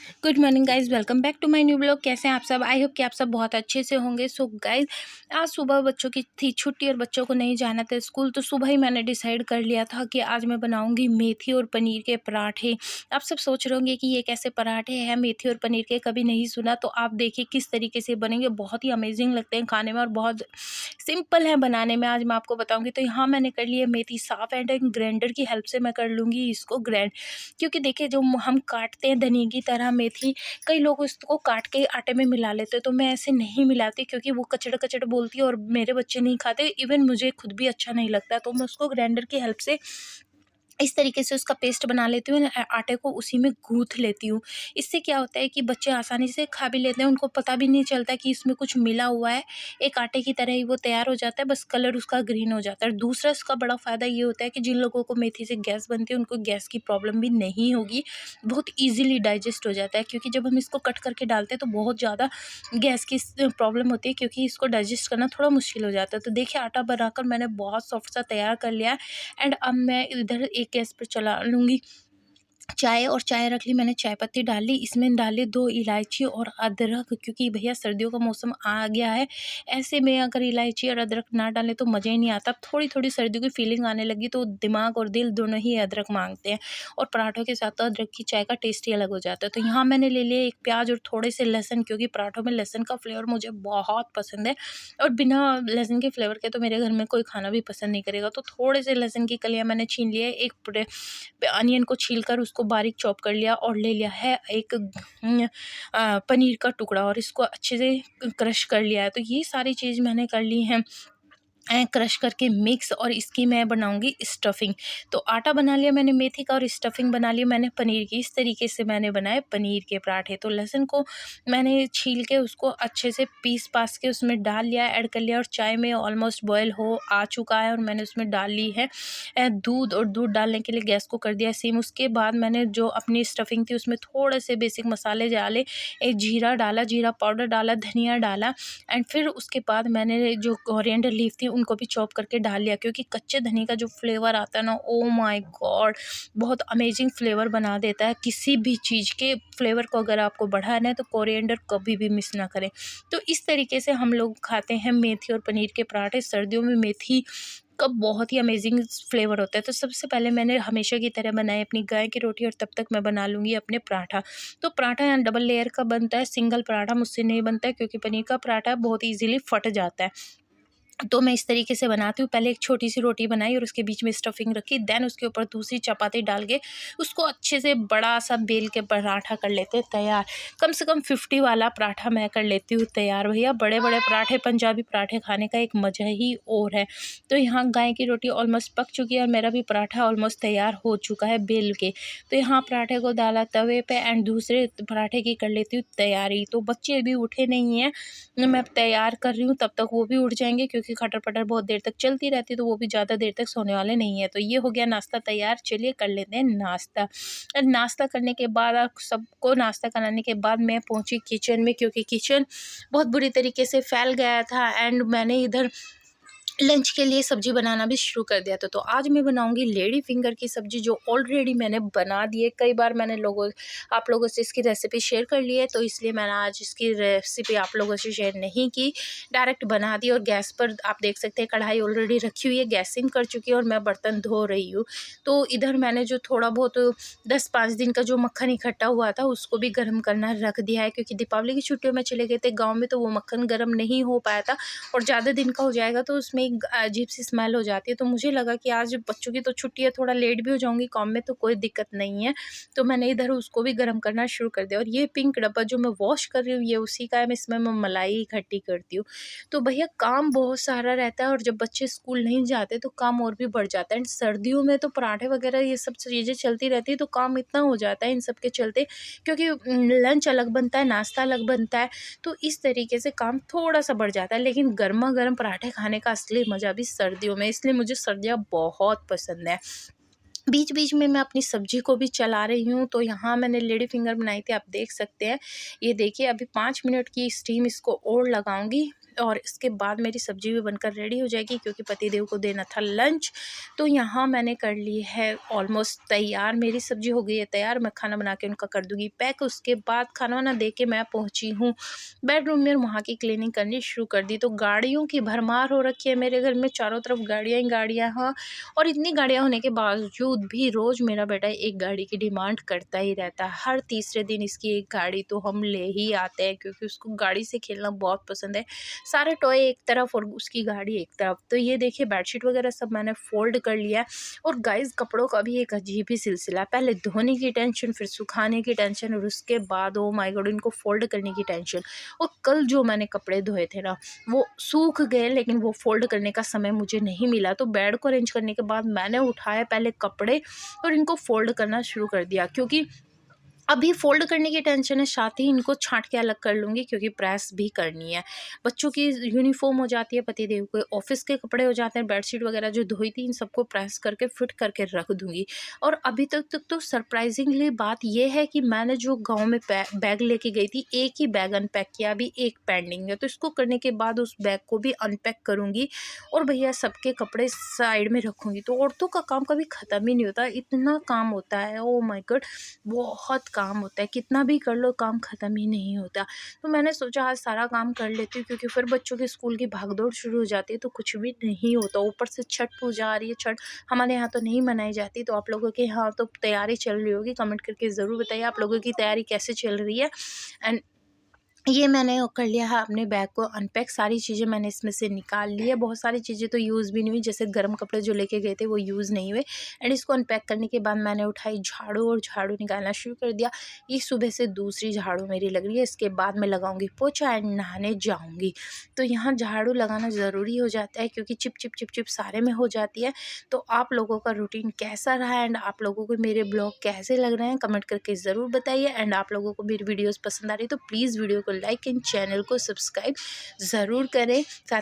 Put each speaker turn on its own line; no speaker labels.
Good morning guys, welcome back to my new blog. कैसे हैं आप सब? आई होप कि आप सब बहुत अच्छे से होंगे। सो गाइज, आज सुबह बच्चों की थी छुट्टी और बच्चों को नहीं जाना था स्कूल, तो सुबह ही मैंने डिसाइड कर लिया था कि आज मैं बनाऊंगी मेथी और पनीर के पराठे। आप सब सोच रहे होंगे कि ये कैसे पराठे हैं, मेथी और पनीर के, कभी नहीं सुना। तो आप देखिए किस तरीके से बनेंगे, बहुत ही अमेजिंग लगते हैं खाने में और बहुत सिंपल है बनाने में। आज मैं आपको बताऊंगी। तो यहाँ मैंने कर लिया मेथी साफ एंड ग्राइंडर की हेल्प से मैं कर लूँगी इसको ग्राइंड, क्योंकि देखिए जो हम काटते हैं धनिया की तरह मेथी, कई लोग उसको काट के आटे में मिला लेते हैं, तो मैं ऐसे नहीं मिलाती क्योंकि वो कचड़ा कचड़ा बोलती है और मेरे बच्चे नहीं खाते, इवन मुझे खुद भी अच्छा नहीं लगता। तो मैं उसको ग्राइंडर की हेल्प से इस तरीके से उसका पेस्ट बना लेती हूँ, आटे को उसी में गूँथ लेती हूँ। इससे क्या होता है कि बच्चे आसानी से खा भी लेते हैं, उनको पता भी नहीं चलता कि इसमें कुछ मिला हुआ है। एक आटे की तरह ही वो तैयार हो जाता है, बस कलर उसका ग्रीन हो जाता है। दूसरा इसका बड़ा फ़ायदा ये होता है कि जिन लोगों को मेथी से गैस बनती है, उनको गैस की प्रॉब्लम भी नहीं होगी। बहुत ईज़िली डाइजेस्ट हो जाता है, क्योंकि जब हम इसको कट करके डालते हैं तो बहुत ज़्यादा गैस की प्रॉब्लम होती है, क्योंकि इसको डाइजेस्ट करना थोड़ा मुश्किल हो जाता है। तो देखिए आटा बनाकर मैंने बहुत सॉफ्ट सा तैयार कर लिया है। एंड अब मैं इधर एक गैस पर चला लूँगी चाय, और चाय रख ली मैंने, चाय पत्ती डाल ली, इसमें डाली 2 इलायची और अदरक, क्योंकि भैया सर्दियों का मौसम आ गया है। ऐसे में अगर इलायची और अदरक ना डालें तो मज़ा ही नहीं आता। अब थोड़ी-थोड़ी सर्दियों की फीलिंग आने लगी तो दिमाग और दिल दोनों ही अदरक माँगते हैं, और पराठों के साथ तो अदरक की चाय का टेस्ट ही अलग हो जाता है। तो यहाँ मैंने ले लिया एक प्याज और थोड़े से लहसुन, क्योंकि पराठों में लहसुन का फ्लेवर मुझे बहुत पसंद है, और बिना लहसुन के फ्लेवर के तो मेरे घर में कोई खाना भी पसंद नहीं करेगा। तो थोड़े से लहसुन की कलियाँ मैंने छीन लिया है। एक अनियन को छीलकर उसको बारीक चॉप कर लिया, और ले लिया है एक पनीर का टुकड़ा, और इसको अच्छे से क्रश कर लिया है। तो ये सारी चीज़ मैंने कर ली हैं क्रश करके मिक्स, और इसकी मैं बनाऊंगी स्टफिंग। तो आटा बना लिया मैंने मेथी का, और स्टफिंग बना लिया मैंने पनीर की। इस तरीके से मैंने बनाए पनीर के पराठे। तो लहसुन को मैंने छील के उसको अच्छे से पीस पास के उसमें डाल लिया, ऐड कर लिया, और चाय में ऑलमोस्ट बॉयल हो आ चुका है, और मैंने उसमें डाल ली है दूध, और दूध डालने के लिए गैस को कर दिया सिम। उसके बाद मैंने जो अपनी स्टफिंग थी उसमें थोड़े से बेसिक मसाले डाले, एक जीरा डाला, जीरा पाउडर डाला, धनिया डाला, एंड फिर उसके बाद मैंने जो कोरिएंडर लीफ थी उनको भी चॉप करके डाल लिया, क्योंकि कच्चे धनिया का जो फ्लेवर आता है ना, ओ माय गॉड, बहुत अमेजिंग फ्लेवर बना देता है। किसी भी चीज़ के फ्लेवर को अगर आपको बढ़ाना है तो कोरिएंडर कभी भी मिस ना करें। तो इस तरीके से हम लोग खाते हैं मेथी और पनीर के पराठे। सर्दियों में मेथी का बहुत ही अमेजिंग फ्लेवर होता है। तो सबसे पहले मैंने हमेशा की तरह बनाई अपनी गाय की रोटी, और तब तक मैं बना लूँगी अपने पराठा। तो पराठा यहाँ डबल लेयर का बनता है, सिंगल पराठा मुझसे नहीं बनता है, क्योंकि पनीर का पराठा बहुत ईज़िली फट जाता है। तो मैं इस तरीके से बनाती हूँ। पहले एक छोटी-सी रोटी बनाई और उसके बीच में स्टफिंग रखी, देन उसके ऊपर दूसरी चपाती डाल के उसको अच्छे से बड़ा-सा बेल के पराठा कर लेते हैं तैयार। कम से कम 50 वाला पराठा मैं कर लेती हूँ तैयार। भैया बड़े-बड़े पराठे, पंजाबी पराठे खाने का एक मज़ा ही और है। तो यहाँ गाय की रोटी ऑलमोस्ट पक चुकी है, और मेरा भी पराठा ऑलमोस्ट तैयार हो चुका है बेल के। तो यहाँ पराठे को डाला तवे पे, एंड दूसरे पराठे की कर लेती हूँ तैयारी। तो बच्चे अभी उठे नहीं हैं, मैं तैयार कर रही हूँ, तब तक वो भी उठ जाएँगे, क्योंकि खटर-पटर बहुत देर तक चलती रहती है, तो वो भी ज़्यादा देर तक सोने वाले नहीं हैं। तो ये हो गया नाश्ता तैयार, चलिए कर लेते हैं नाश्ता। नाश्ता करने के बाद सबको नाश्ता कराने के बाद मैं पहुँची किचन में, क्योंकि किचन बहुत बुरी तरीके से फैल गया था, एंड मैंने इधर लंच के लिए सब्ज़ी बनाना भी शुरू कर दिया था। तो आज मैं बनाऊँगी लेडी फिंगर की सब्ज़ी, जो ऑलरेडी मैंने बना दी है। कई बार मैंने आप लोगों से इसकी रेसिपी शेयर कर ली है, तो इसलिए मैंने आज इसकी रेसिपी आप लोगों से शेयर नहीं की, डायरेक्ट बना दी। और गैस पर आप देख सकते हैं कढ़ाई ऑलरेडी रखी हुई है, गैसिंग कर चुकी है, और मैं बर्तन धो रही हूँ। तो इधर मैंने जो थोड़ा बहुत 10-5 दिन का जो मक्खन इकट्ठा हुआ था उसको भी गर्म करना रख दिया है, क्योंकि दीपावली की छुट्टियों में चले गए थे गाँव में, तो वो मक्खन गर्म नहीं हो पाया था, और ज़्यादा दिन का हो जाएगा तो उसमें एक अजीब-सी स्मेल हो जाती है। तो मुझे लगा कि आज बच्चों की तो छुट्टी है, थोड़ा लेट भी हो जाऊँगी काम में तो कोई दिक्कत नहीं है। तो मैंने इधर उसको भी गर्म करना शुरू कर दिया, और ये पिंक डब्बा जो मैं वॉश कर रही हूँ ये उसी का है, इसमें मैं मलाई इकट्ठी करती हूँ। तो भैया काम बहुत सारा रहता है, और जब बच्चे स्कूल नहीं जाते तो काम और भी बढ़ जाता है। एंड सर्दियों में तो पराठे वगैरह ये सब चीज़ें चलती रहती है, तो काम इतना हो जाता है इन सब के चलते, क्योंकि लंच अलग बनता है, नाश्ता अलग बनता है, तो इस तरीके से काम थोड़ा-सा बढ़ जाता है। लेकिन गरमा-गरम पराठे खाने का असली मज़ा भी सर्दियों में, इसलिए मुझे सर्दियाँ बहुत पसंद है। बीच-बीच में मैं अपनी सब्ज़ी को भी चला रही हूँ। तो यहाँ मैंने लेडी फिंगर बनाई थी, आप देख सकते हैं। ये देखिए अभी 5 मिनट की स्टीम इसको और लगाऊँगी, और इसके बाद मेरी सब्ज़ी भी बनकर रेडी हो जाएगी क्योंकि पतिदेव को देना था लंच। तो यहाँ मैंने कर ली है ऑलमोस्ट तैयार, मेरी सब्ज़ी हो गई है तैयार, मैं खाना बना के उनका कर दूँगी पैक। उसके बाद खाना वाना दे के मैं पहुँची हूँ बेडरूम में और वहाँ की क्लीनिंग करनी शुरू कर दी। तो गाड़ियों की भरमार हो रखी है मेरे घर में, चारों तरफ गाड़ियाँ ही गाड़ियाँ हैं। और इतनी गाड़ियाँ होने के बावजूद भी रोज़ मेरा बेटा एक गाड़ी की डिमांड करता ही रहता है। हर तीसरे दिन इसकी एक गाड़ी तो हम ले ही आते हैं क्योंकि उसको गाड़ी से खेलना बहुत पसंद है। सारे टॉय एक तरफ और उसकी गाड़ी एक तरफ। तो ये देखिए बेडशीट वगैरह सब मैंने फ़ोल्ड कर लिया है। और गाइस कपड़ों का भी एक अजीब ही सिलसिला है, पहले धोने की टेंशन, फिर सुखाने की टेंशन और उसके बाद ओ माय गॉड इनको फ़ोल्ड करने की टेंशन। और कल जो मैंने कपड़े धोए थे ना वो सूख गए, लेकिन वो फ़ोल्ड करने का समय मुझे नहीं मिला। तो बेड को अरेंज करने के बाद मैंने उठाया पहले कपड़े और इनको फ़ोल्ड करना शुरू कर दिया, क्योंकि अभी फ़ोल्ड करने की टेंशन है, साथ ही इनको छाँट के अलग कर लूँगी क्योंकि प्रेस भी करनी है। बच्चों की यूनिफ़ॉर्म हो जाती है, पतिदेव के ऑफ़िस के कपड़े हो जाते हैं, बेडशीट वग़ैरह जो धोई थी इन सबको प्रेस करके फ़िट करके रख दूँगी। और अभी तक तो सरप्राइज़िंगली बात ये है कि मैंने जो गाँव में बैग लेके गई थी, एक ही बैग अनपैक किया, अभी एक पेंडिंग है। तो इसको करने के बाद उस बैग को भी अनपैक करूँगी और भैया सबके कपड़े साइड में रखूँगी। तो औरतों का काम कभी ख़त्म ही नहीं होता, इतना काम होता है, ओह माय गॉड! बहुत काम होता है, कितना भी कर लो काम ख़त्म ही नहीं होता। तो मैंने सोचा आज सारा काम कर लेती हूँ क्योंकि फिर बच्चों के स्कूल की भागदौड़ शुरू हो जाती है तो कुछ भी नहीं होता। ऊपर से छठ पूजा आ रही है, छठ हमारे यहाँ तो नहीं मनाई जाती, तो आप लोगों के यहाँ तो तैयारी चल रही होगी, कमेंट करके ज़रूर बताइए आप लोगों की तैयारी कैसे चल रही है। एंड ये मैंने वो कर लिया है, अपने बैग को अनपैक, सारी चीज़ें मैंने इसमें से निकाल ली है। बहुत सारी चीज़ें तो यूज़ भी नहीं हुई, जैसे गर्म कपड़े जो लेके गए थे वो यूज़ नहीं हुए। एंड इसको अनपैक करने के बाद मैंने उठाई झाड़ू और झाड़ू निकालना शुरू कर दिया। ये सुबह से दूसरी झाड़ू मेरी लग रही है, इसके बाद मैं लगाऊंगी पोछा एंड नहाने जाऊंगी। तो यहाँ झाड़ू लगाना ज़रूरी हो जाता है क्योंकि चिप चिप चिप चिप सारे में हो जाती है। तो आप लोगों का रूटीन कैसा रहा एंड आप लोगों को मेरे ब्लॉग कैसे लग रहे हैं कमेंट करके ज़रूर बताइए। एंड आप लोगों को मेरी वीडियोज़ पसंद आ रही है तो प्लीज़ वीडियो को लाइक एंड चैनल को सब्सक्राइब ज़रूर करें। साथ ही